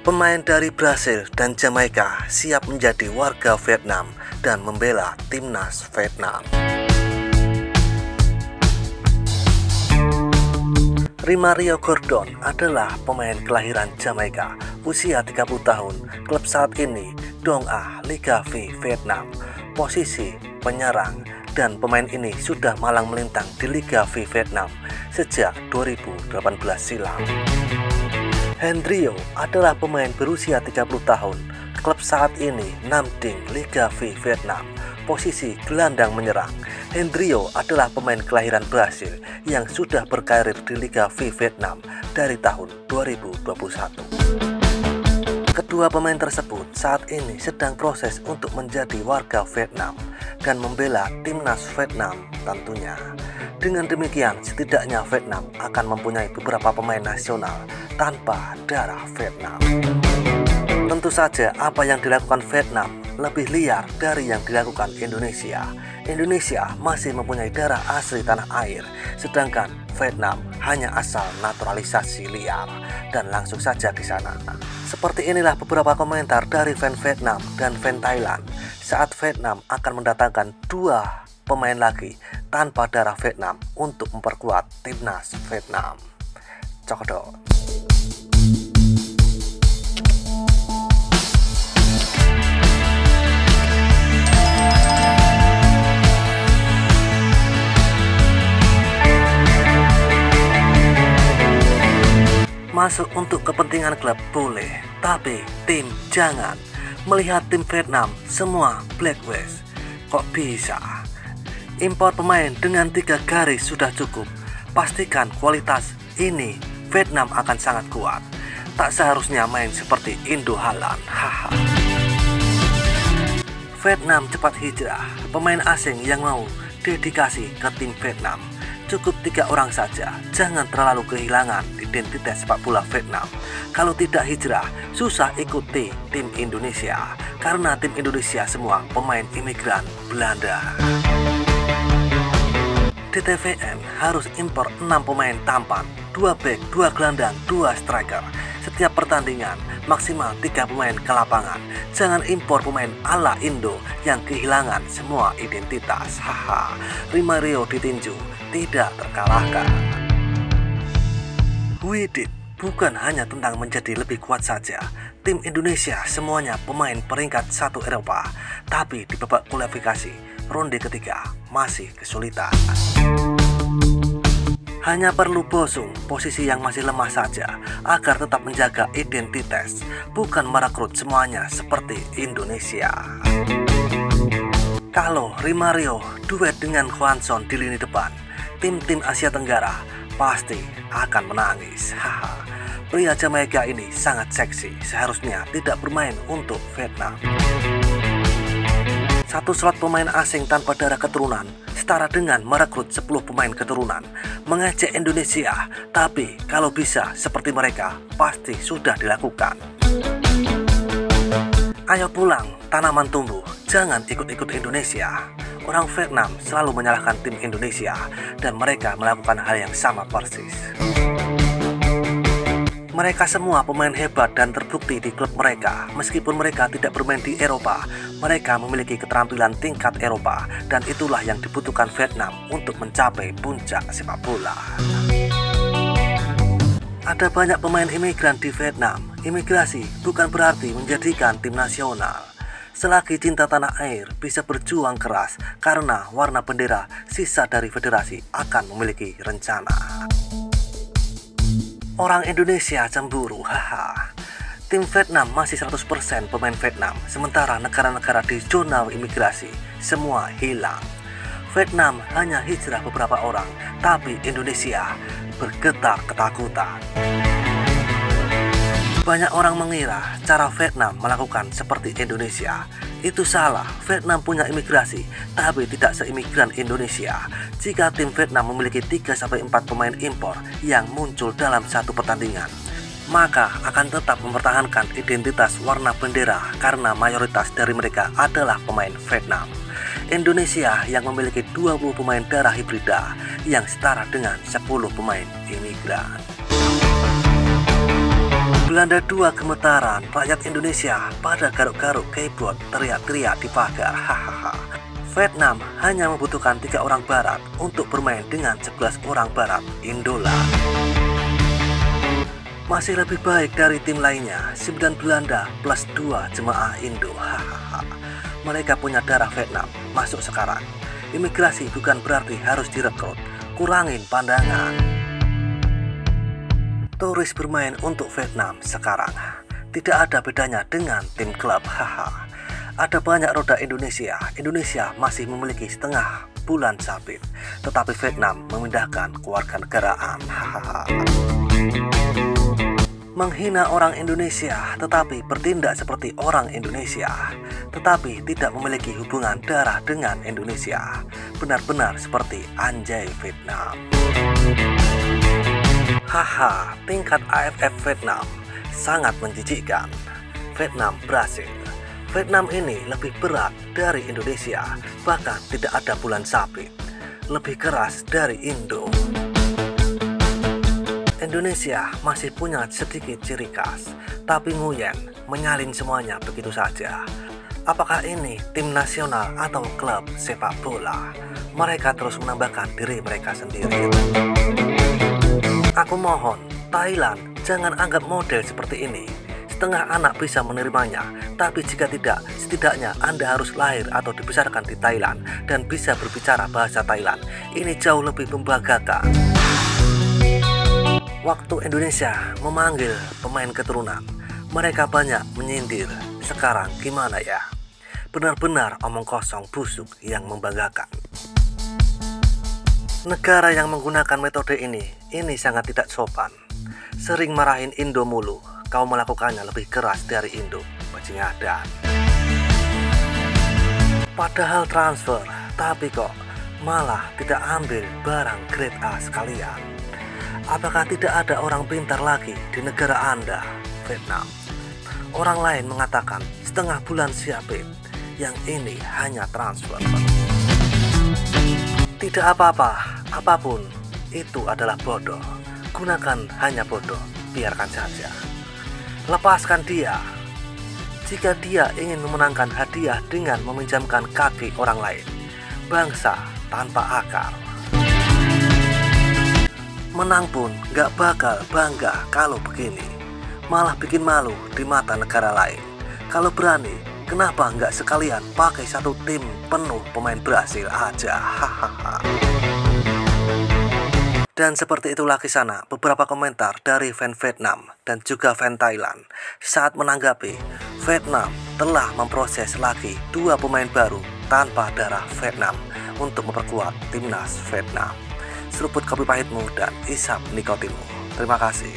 Pemain dari Brasil dan Jamaika siap menjadi warga Vietnam dan membela timnas Vietnam. Rimario Gordon adalah pemain kelahiran Jamaika, usia 30 tahun, klub saat ini Dong A Liga V Vietnam, posisi penyerang, dan pemain ini sudah malang melintang di Liga V Vietnam sejak 2018 silam. Hendrio adalah pemain berusia 30 tahun, klub saat ini Nam Dinh Liga V Vietnam, posisi gelandang menyerang. Hendrio adalah pemain kelahiran Brasil yang sudah berkarir di Liga V Vietnam dari tahun 2021. Kedua pemain tersebut saat ini sedang proses untuk menjadi warga Vietnam dan membela timnas Vietnam tentunya. Dengan demikian, setidaknya Vietnam akan mempunyai beberapa pemain nasional tanpa darah Vietnam. Tentu saja apa yang dilakukan Vietnam lebih liar dari yang dilakukan Indonesia. Indonesia masih mempunyai darah asli tanah air, sedangkan Vietnam hanya asal naturalisasi liar dan langsung saja di sana. Seperti inilah beberapa komentar dari fan Vietnam dan fan Thailand saat Vietnam akan mendatangkan dua pemain lagi tanpa darah Vietnam untuk memperkuat timnas Vietnam. Cokodot. Masuk untuk kepentingan klub boleh, tapi tim jangan. Melihat tim Vietnam semua blacklist. Kok bisa? Impor pemain dengan 3 garis sudah cukup. Pastikan kualitas ini Vietnam akan sangat kuat. Tak seharusnya main seperti Indo Haaland. Haha. Vietnam cepat hijrah. Pemain asing yang mau dedikasi ke tim Vietnam. Cukup 3 orang saja, jangan terlalu kehilangan identitas sepak bola Vietnam. Kalau tidak hijrah, susah ikuti tim Indonesia, karena tim Indonesia semua pemain imigran Belanda. DTVN harus impor 6 pemain tampan, 2 back, 2 gelandang, 2 striker. Setiap pertandingan maksimal 3 pemain ke lapangan. Jangan impor pemain ala Indo yang kehilangan semua identitas. Haha. Rimario ditinju tidak terkalahkan. Widit bukan hanya tentang menjadi lebih kuat saja. Tim Indonesia semuanya pemain peringkat 1 Eropa, tapi di babak kualifikasi ronde ketiga masih kesulitan. Hanya perlu bosong posisi yang masih lemah saja agar tetap menjaga identitas, bukan merekrut semuanya seperti Indonesia. Kalau Rimario duet dengan Hwanson di lini depan, tim-tim Asia Tenggara pasti akan menangis. Haha. Pria Jamaika ini sangat seksi, seharusnya tidak bermain untuk Vietnam. 1 slot pemain asing tanpa darah keturunan setara dengan merekrut 10 pemain keturunan. Mengejek Indonesia, tapi kalau bisa seperti mereka pasti sudah dilakukan. Ayo pulang, tanaman tumbuh, jangan ikut-ikut Indonesia. Orang Vietnam selalu menyalahkan tim Indonesia dan mereka melakukan hal yang sama persis. Mereka semua pemain hebat dan terbukti di klub mereka. Meskipun mereka tidak bermain di Eropa, mereka memiliki keterampilan tingkat Eropa, dan itulah yang dibutuhkan Vietnam untuk mencapai puncak sepak bola. Ada banyak pemain imigran di Vietnam. Imigrasi bukan berarti menjadikan tim nasional. Selagi cinta tanah air bisa berjuang keras karena warna bendera, sisa dari federasi akan memiliki rencana. Orang Indonesia cemburu, haha. Tim Vietnam masih 100% pemain Vietnam, sementara negara-negara di zona imigrasi semua hilang. Vietnam hanya hijrah beberapa orang, tapi Indonesia bergetar ketakutan. Banyak orang mengira cara Vietnam melakukan seperti Indonesia. Itu salah, Vietnam punya imigrasi, tapi tidak seimigran Indonesia. Jika tim Vietnam memiliki 3-4 pemain impor yang muncul dalam satu pertandingan, maka akan tetap mempertahankan identitas warna bendera karena mayoritas dari mereka adalah pemain Vietnam. Indonesia yang memiliki 20 pemain darah hibrida yang setara dengan 10 pemain imigran. Belanda 2 gemetaran, rakyat Indonesia pada garuk-garuk keyboard teriak-teriak di pagar. Hahaha. Vietnam hanya membutuhkan 3 orang barat untuk bermain dengan 11 orang barat Indola. Masih lebih baik dari tim lainnya, 9 Belanda plus 2 jemaah Indo. Hahaha. Mereka punya darah Vietnam, masuk sekarang. Imigrasi bukan berarti harus direkrut, kurangin pandangan. Turis bermain untuk Vietnam sekarang tidak ada bedanya dengan tim klub. Haha. Ada banyak roda Indonesia. Indonesia masih memiliki setengah bulan sabit, tetapi Vietnam memindahkan kewarganegaraan. Hahaha. Menghina orang Indonesia tetapi bertindak seperti orang Indonesia, tetapi tidak memiliki hubungan darah dengan Indonesia. Benar-benar seperti anjay Vietnam. Haha, tingkat AFF Vietnam sangat menjijikkan. Vietnam berhasil. Vietnam ini lebih berat dari Indonesia, bahkan tidak ada bulan sabit. Lebih keras dari Indo. Indonesia masih punya sedikit ciri khas, tapi Nguyen menyalin semuanya begitu saja. Apakah ini tim nasional atau klub sepak bola? Mereka terus menambahkan diri mereka sendiri. Aku mohon, Thailand jangan anggap model seperti ini. Setengah anak bisa menerimanya, tapi jika tidak, setidaknya Anda harus lahir atau dibesarkan di Thailand dan bisa berbicara bahasa Thailand. Ini jauh lebih membanggakan. Waktu Indonesia memanggil pemain keturunan, mereka banyak menyindir. Sekarang gimana ya? Benar-benar omong kosong busuk yang membanggakan. Negara yang menggunakan metode ini sangat tidak sopan. Sering marahin Indo mulu. Kau melakukannya lebih keras dari Indo, bajingan. Padahal transfer, tapi kok malah tidak ambil barang grade A sekalian. Apakah tidak ada orang pintar lagi di negara Anda, Vietnam? Orang lain mengatakan setengah bulan siapin, yang ini hanya transfer. Tidak apa-apa, apapun itu adalah bodoh. Gunakan hanya bodoh, biarkan saja. Lepaskan dia. Jika dia ingin memenangkan hadiah dengan meminjamkan kaki orang lain, bangsa tanpa akal. Menang pun gak bakal bangga kalau begini. Malah bikin malu di mata negara lain. Kalau berani, kenapa nggak sekalian pakai satu tim penuh pemain Brasil aja? Hahaha. Dan seperti itulah kisah beberapa komentar dari fan Vietnam dan juga fan Thailand saat menanggapi Vietnam telah memproses lagi 2 pemain baru tanpa darah Vietnam untuk memperkuat timnas Vietnam. Seruput kopi pahitmu dan isap nikotinmu. Terima kasih.